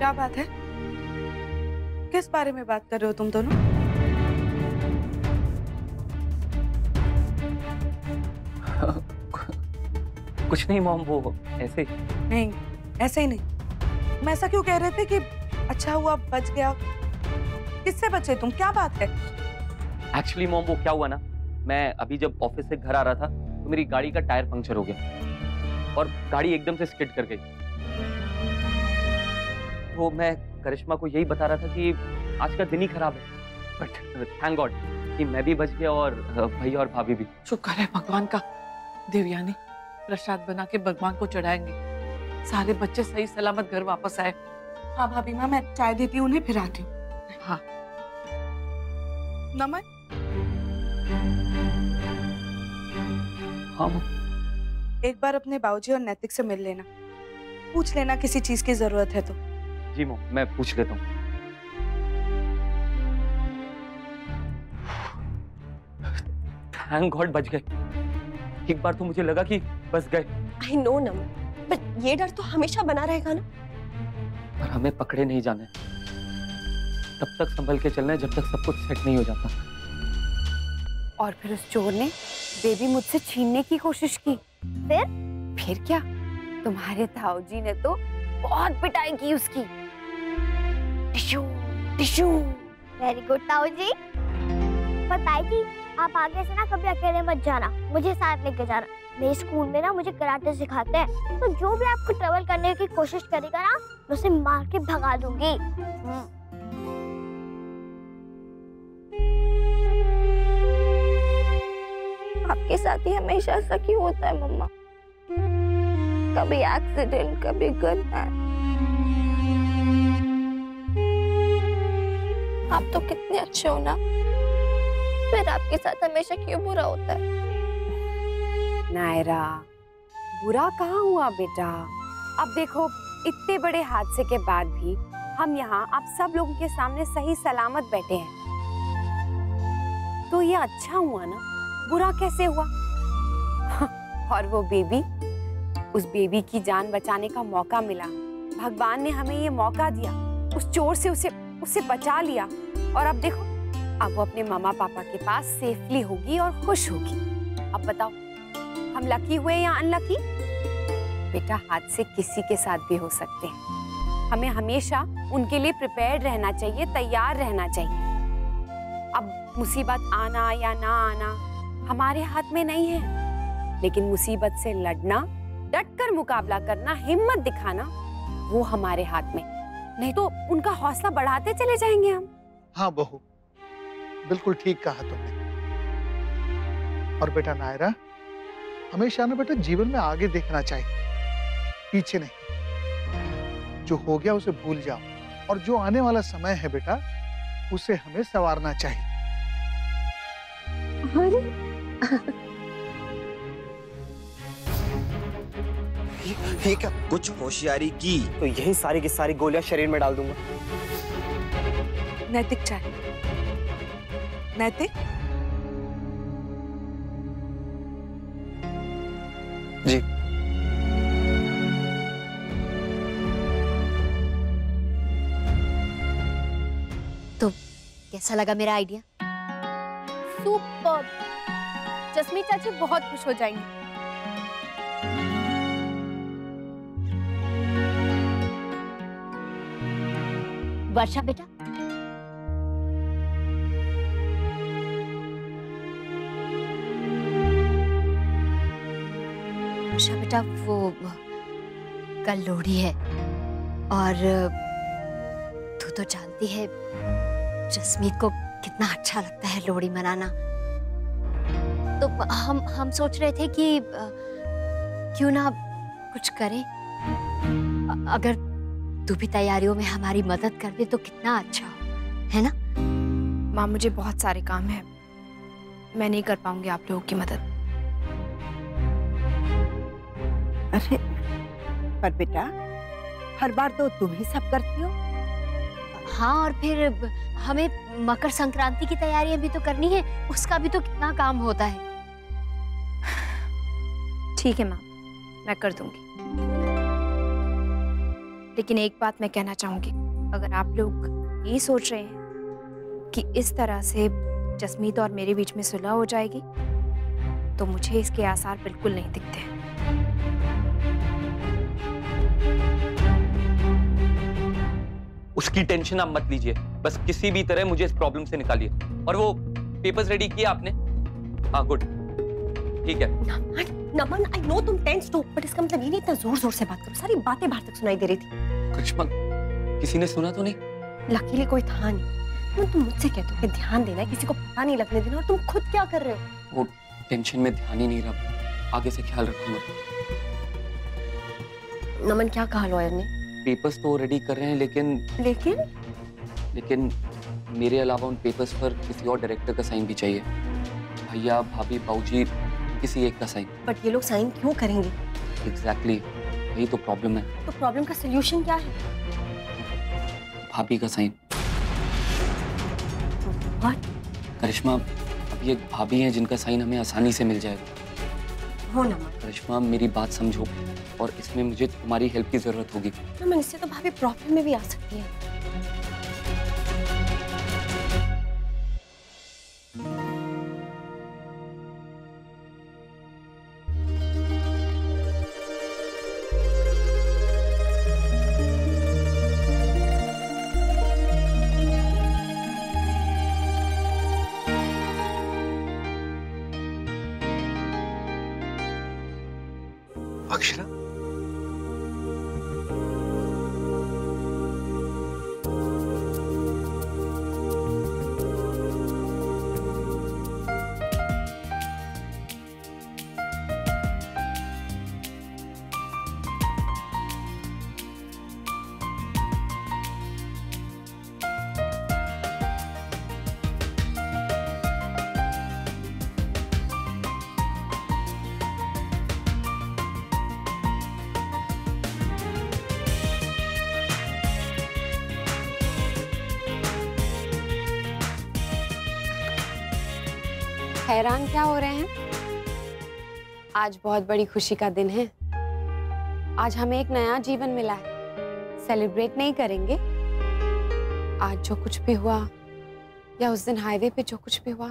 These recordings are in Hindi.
क्या बात है? किस बारे में बात कर रहे हो तुम दोनों? कुछ नहीं मॉम, वो ऐसे ही। नहीं, ऐसे ही नहीं। तुम ऐसा क्यों कह रहे थे कि अच्छा हुआ बच गया? किससे बचे तुम? क्या बात है? एक्चुअली मॉम, वो क्या हुआ ना, मैं अभी जब ऑफिस से घर आ रहा था तो मेरी गाड़ी का टायर पंक्चर हो गया और गाड़ी एकदम से स्किड कर गई। तो मैं करिश्मा को यही बता रहा था कि आज का दिन ही खराब है, बट थैंक गॉड कि मैं भी बच गया और भैया और भाभी भी। शुक्र है भगवान का। देवयानी, प्रसाद बना के भगवान को चढ़ाएंगे, सारे बच्चे सही सलामत घर वापस आए। हाँ भाभी माँ, मैं चाय देती हूँ उन्हें, फिर आती हूँ। हाँ नमन। हाँ एक बार अपने बाबूजी और नैतिक से मिल लेना, पूछ लेना किसी चीज की जरूरत है तो। जी मॉम, मैं पूछ लेता हूँ। थैंक गॉड बच गए। एक बार तो मुझे लगा कि बस गए। आई नो नमन, बट ये डर तो हमेशा बना रहेगा ना। पर हमें पकड़े नहीं जाने, तब तक संभल के चलना है जब तक सब कुछ सेट नहीं हो जाता। और फिर उस चोर ने बेबी मुझसे छीनने की कोशिश की। फिर क्या, तुम्हारे ताऊजी ने तो बहुत पिटाई की उसकी। Tissue tissue. वेरी गुड ताऊजी। बताई थी आप आगे से ना कभी अकेले मत जाना, मुझे साथ लेके जाना। मेरे स्कूल में ना मुझे कराटे सिखाते हैं, तो जो भी आपको ट्रेवल करने की कोशिश करेगा ना, मैं उसे मार के भगा दूंगी। आपके साथ ही हमेशा ऐसा क्यों होता है मम्मा? कभी एक्सीडेंट, कभी गन। आप तो कितने अच्छे हो ना, फिर आपके साथ हमेशा क्यों बुरा होता है? नायरा, बुरा कहाँ हुआ बेटा? अब देखो, इतने बड़े हादसे के बाद भी हम यहाँ आप सब लोगों के सामने सही सलामत बैठे हैं, तो ये अच्छा हुआ ना, बुरा कैसे हुआ? और वो बेबी, उस बेबी की जान बचाने का मौका मिला। भगवान ने हमें ये मौका दिया, उस चोर से उसे बचा लिया। और अब देखो, अब वो अपने मामा पापा के पास सेफली होगी और खुश होगी। अब बताओ, हम लकी हुए या अनलकी? बेटा, हादसे किसी के साथ भी हो सकते हैं, हमें हमेशा उनके लिए प्रिपेयर्ड रहना चाहिए, तैयार रहना चाहिए। अब मुसीबत आना या ना आना हमारे हाथ में नहीं है, लेकिन मुसीबत से लड़ना, डटकर मुकाबला करना, हिम्मत दिखाना, वो हमारे हाथ में। नहीं तो उनका हौसला बढ़ाते चले जाएंगे हम। हाँ बहू, बिल्कुल ठीक कहा तुमने। और बेटा नायरा, हमेशा ना बेटा जीवन में आगे देखना चाहिए, पीछे नहीं। जो हो गया उसे भूल जाओ, और जो आने वाला समय है बेटा, उसे हमें संवारना चाहिए। ये क्या, कुछ होशियारी की तो यही सारी की सारी गोलियां शरीर में डाल दूंगा। नैतिक चाय। नैतिक, जी। तो कैसा लगा मेरा आइडिया? सुपर। जस्मीत चाची बहुत खुश हो जाएंगी। वर्षा बेटा, वर्षा बेटा, वो कल लोहड़ी है और तू तो जानती है जसमीत को कितना अच्छा लगता है लोहड़ी मनाना। तो हम सोच रहे थे कि क्यों ना कुछ करें। अगर तू भी तैयारियों में हमारी मदद कर दे तो कितना अच्छा हो, है ना? माँ, मुझे बहुत सारे काम हैं, मैं नहीं कर पाऊंगी आप लोगों की मदद। अरे पर बेटा, हर बार तो तुम ही सब करती हो। हाँ, और फिर हमें मकर संक्रांति की तैयारियां भी तो करनी है, उसका भी तो कितना काम होता है। ठीक है माँ, मैं कर दूंगी। लेकिन एक बात मैं कहना चाहूंगी, अगर आप लोग ये सोच रहे हैं कि इस तरह से जसमीत और मेरे बीच में सुलह हो जाएगी, तो मुझे इसके आसार बिल्कुल नहीं दिखते हैं। उसकी टेंशन आप मत लीजिए, बस किसी भी तरह मुझे इस प्रॉब्लम से निकालिए। और वो पेपर्स रेडी किया आपने? हाँ, गुड, ठीक है। नमन, आई नो तुम टेंस हो, बट इसका मतलब ये नहीं इतना जोर जोर से बात करो, सारी बातें बाहर तक सुनाई दे रही थी। करिश्मा, किसी ने सुना तो नहीं? लकीली कोई था नहीं। तुम मुझसे कहते हो कि ध्यान देना है, किसी को पता नहीं लगने देना, और तुम खुद क्या कर रहे हो? वो टेंशन में ध्यान ही नहीं रहा, आगे से ख्याल रखूंगा। नमन, क्या कहा लॉयर ने? पेपर्स तो रेडी कर रहे हैं, लेकिन मेरे अलावा उन पेपर्स पर किसी और डायरेक्टर का साइन भी चाहिए। भैया, भाभी, बाबूजी, किसी एक का साइन। बट ये लोग साइन क्यों करेंगे? एग्जैक्टली, यही तो प्रॉब्लम है। तो प्रॉब्लम का सलूशन क्या है? भाभी का साइन। What? करिश्मा, अभी एक भाभी हैं जिनका साइन हमें आसानी से मिल जाएगा। हो नमन। करिश्मा, मेरी बात समझो, और इसमें मुझे तुम्हारी हेल्प की जरूरत होगी। नमन, इससे तो भाभी प्रॉब्लम में भी आ सकती है। अक्षरा, हैरान क्या हो रहे हैं? आज बहुत बड़ी खुशी का दिन है। आज हमें एक नया जीवन मिला है। सेलिब्रेट नहीं करेंगे? आज जो कुछ भी हुआ, या उस दिन हाईवे पे जो कुछ भी हुआ,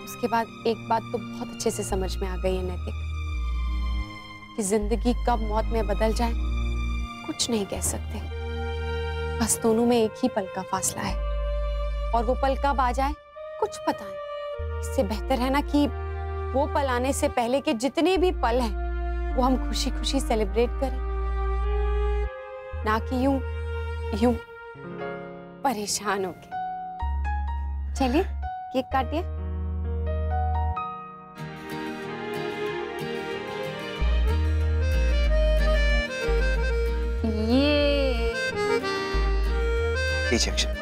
उसके बाद एक बात तो बहुत अच्छे से समझ में आ गई है नैतिक, कि जिंदगी कब मौत में बदल जाए कुछ नहीं कह सकते। बस दोनों में एक ही पल का फासला है, और वो पल कब आ जाए कुछ पता नहीं। इससे बेहतर है ना कि वो पल आने से पहले के जितने भी पल हैं वो हम खुशी खुशी सेलिब्रेट करें, ना कि यूं परेशान होके। चलिए केक काटिए। ये रिजेक्शन।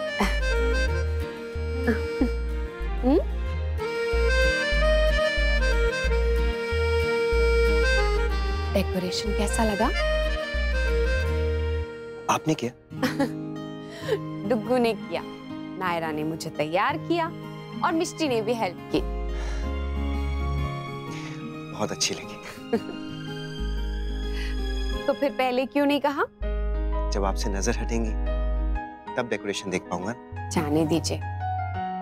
डेकोरेशन कैसा लगा? आपने किया? डुग्गू ने किया, नायरा ने मुझे तैयार किया, और मिष्टी ने भी हेल्प की। बहुत अच्छी लगी। तो फिर पहले क्यों नहीं कहा? जब आपसे नजर हटेंगी तब डेकोरेशन देख पाऊंगा। जाने दीजिए,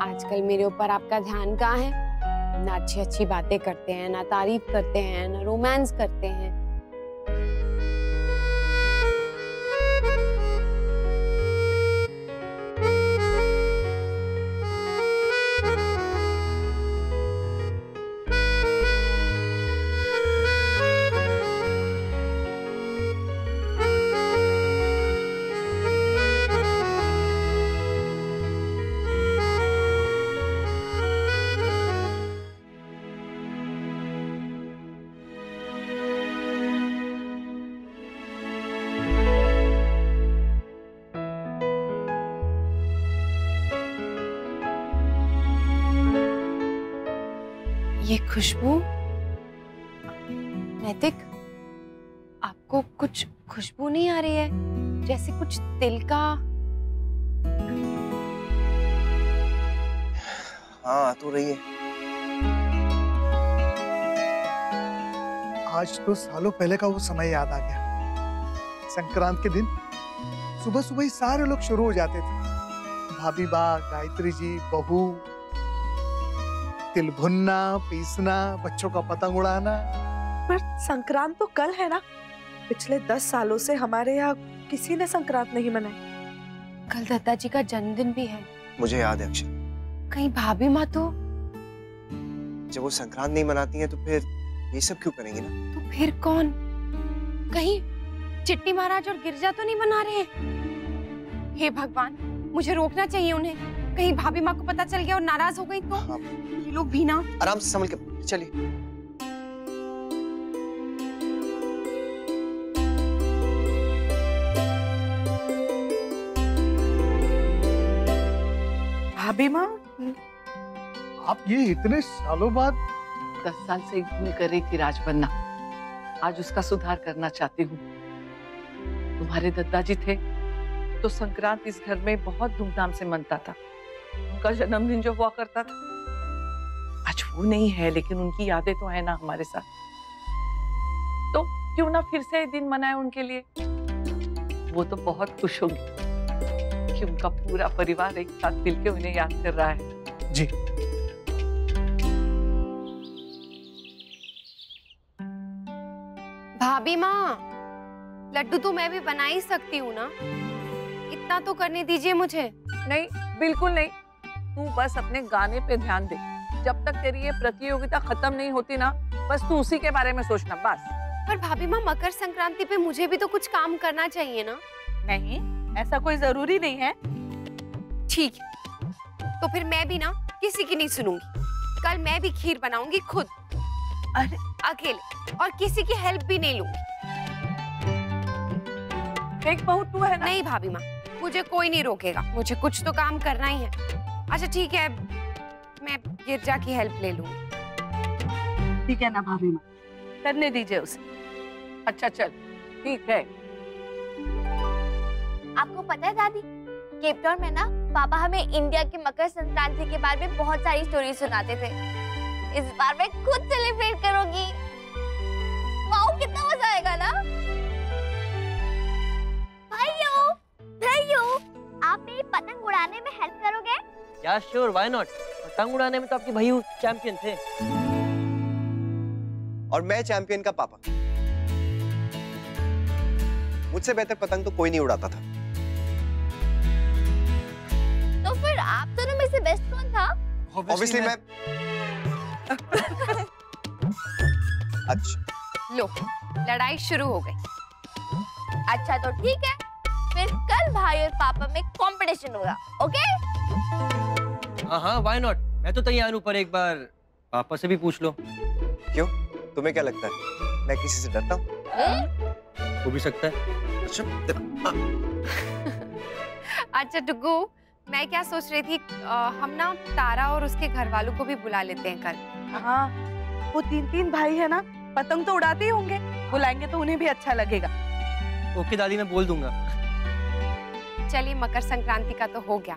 आजकल मेरे ऊपर आपका ध्यान कहाँ है? ना अच्छी अच्छी बातें करते हैं, ना तारीफ करते हैं, ना रोमांस करते हैं। ये खुशबू, नैतिक, आपको कुछ खुशबू नहीं आ रही है? जैसे कुछ तिल का। हाँ, आ तो रही है। आज तो सालों पहले का वो समय याद आ गया। संक्रांत के दिन सुबह सुबह ही सारे लोग शुरू हो जाते थे। भाभी बा, गायत्री जी, बहू, तिल भुनना, पीसना, बच्चों का पतंग उड़ाना। पर संक्रांत तो कल है ना। पिछले 10 सालों से हमारे यहाँ किसी ने संक्रांत नहीं मनाई। कल दत्ता जी का जन्मदिन भी है। मुझे याद है अक्षय। कहीं भाभी माँ तो जब वो संक्रांत नहीं मनाती हैं तो फिर ये सब क्यों करेंगी ना? तो फिर कौन? कहीं चिट्टी महाराज और गिरजा तो नहीं मना रहे हैं? हे भगवान, मुझे रोकना चाहिए उन्हें। कहीं भाभी माँ को पता चल गया और नाराज हो गई तो? हाँ। ये लोग भी ना। आराम से संभल के चलिए। भाभी माँ, आप ये इतने सालों बाद? 10 साल से भूल कर रही थी राज बनना। आज उसका सुधार करना चाहती हूँ। तुम्हारे दादाजी थे तो संक्रांत इस घर में बहुत धूमधाम से मनता था। उनका जन्मदिन जो हुआ करता था, आज वो नहीं है, लेकिन उनकी यादें तो है ना हमारे साथ। तो क्यों ना फिर से दिन मनाए उनके लिए। वो तो बहुत खुश होंगी कि उनका पूरा परिवार एक साथ मिलकर उन्हें याद कर रहा है। जी। भाभी माँ, लड्डू तो मैं भी बना ही सकती हूँ ना। इतना तो करने दीजिए मुझे। नहीं, बिल्कुल नहीं। तू बस अपने गाने पे ध्यान दे। जब तक तेरी ये प्रतियोगिता खत्म नहीं होती ना, बस तू उसी के बारे में सोचना बस। पर भाभी माँ, मकर संक्रांति पे मुझे भी तो कुछ काम करना चाहिए ना। नहीं, ऐसा कोई जरूरी नहीं है। ठीक है, तो फिर मैं भी ना किसी की नहीं सुनूंगी। कल मैं भी खीर बनाऊंगी खुद, अरे अकेले, और किसी की हेल्प भी नहीं लूंगी। एक बहू तू है ना। नहीं भाभी माँ, मुझे कोई नहीं रोकेगा। मुझे कुछ तो काम करना ही है। अच्छा ठीक है, मैं गिरजा की हेल्प ले लूंगी। ठीक है ना भाभी माँ, करने दीजिए उसे। अच्छा चल, ठीक है। आपको पता है दादी, केप टाउन में ना पापा हमें इंडिया की मकर संक्रांति के बारे में बहुत सारी स्टोरी सुनाते थे। इस बार मैं खुद सेलिब्रेट करूंगी। वाओ, कितना मजा आएगा ना। भाइयों, आप मेरी पतंग उड़ाने में हेल्प करोगे? या श्योर, व्हाई नॉट। पतंग उड़ाने में तो आपके भाई चैंपियन थे। और मैं चैंपियन का पापा। मुझसे बेहतर पतंग तो कोई नहीं उड़ाता था। तो फिर आप दोनों में से बेस्ट कौन था? ऑब्वियसली मैं। अच्छा, लो लड़ाई शुरू हो गई। अच्छा तो ठीक है, फिर कल भाई और पापा में कंपटीशन होगा, ओके? हाँ, व्हाई नॉट। मैं तो तैयार हूँ, पर एक बार पापा से भी पूछ लो। क्यों? तुम्हें क्या लगता है मैं किसी से डरता हूँ? हो भी सकता है। अच्छा टुकू, मैं क्या सोच रही थी, हम ना तारा और उसके घर वालों को भी बुला लेते हैं कल। हाँ, वो 3 भाई है ना, पतंग तो उड़ाते ही होंगे। बुलाएंगे तो उन्हें भी अच्छा लगेगा। ओके दादी, मैं बोल दूंगा। चलिए, मकर संक्रांति का तो हो गया।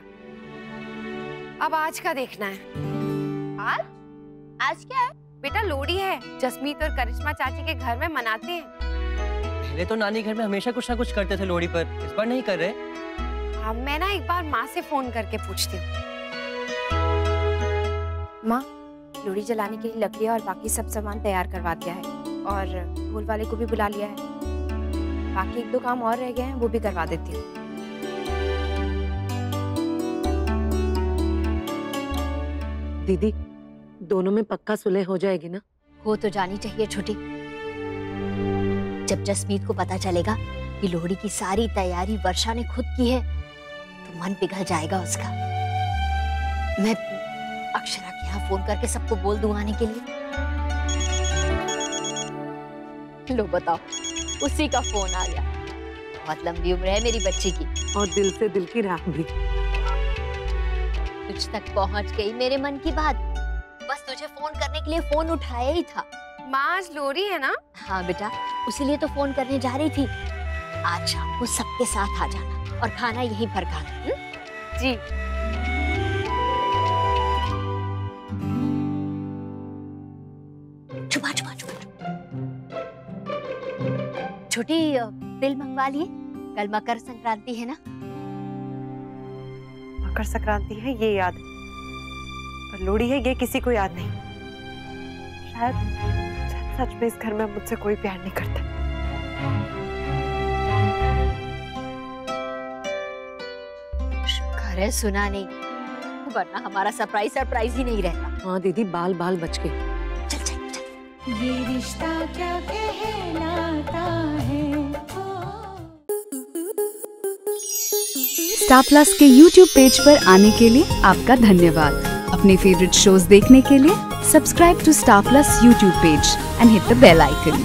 अब आज का देखना है। आज क्या है? बेटा लोहड़ी है। जसमीत और करिश्मा चाची के घर में मनाते हैं। पहले तो नानी घर में हमेशा कुछ ना कुछ करते थे लोहड़ी पर, इस बार नहीं कर रहे। हाँ, मैं ना एक बार माँ से फोन करके पूछती हूँ। माँ, लोहड़ी जलाने के लिए लकड़ियाँ और बाकी सब सामान तैयार करवा दिया है, और ढोल वाले को भी बुला लिया है। बाकी 1-2 काम और रह गए हैं, वो भी करवा देती हूँ। दीदी, दोनों में पक्का सुलह हो जाएगी ना? हो तो जानी चाहिए छोटी। जब जसमीत को पता चलेगा कि लोहड़ी की सारी तैयारी वर्षा ने खुद की है, तो मन पिघल जाएगा उसका। मैं अक्षरा के यहाँ फोन करके सबको बोल दूं आने के लिए। लो बताओ, उसी का फोन आ गया। बहुत लंबी उम्र है मेरी बच्ची की, और दिल से दिल की राह भी। तुझ तक पहुंच गई मेरे मन की बात। बस तुझे फोन करने के लिए फोन उठाया ही था। माँ, आज लोहड़ी है ना? हाँ बेटा, उसीलिए तो फोन करने जा रही थी। आज शाम को सबके साथ आ जाना और खाना यहीं पर खाना। जी। छुपा छुपा छुपा। छोटी, तिल मंगवा लिए, कल मकर संक्रांति है ना। मकर संक्रांति है ये याद है, पर लोहड़ी है ये किसी को याद नहीं। शायद सच में इस घर में मुझसे कोई प्यार नहीं करता। शुक्र है सुना नहीं, वरना हमारा सरप्राइज ही नहीं रहता। हाँ दीदी, बाल बाल बच गए। चल चल चल। ये रिश्ता क्या कहलाता है। स्टार प्लस के YouTube पेज पर आने के लिए आपका धन्यवाद। अपने फेवरेट शोज देखने के लिए subscribe to Star Plus YouTube page and hit the bell icon.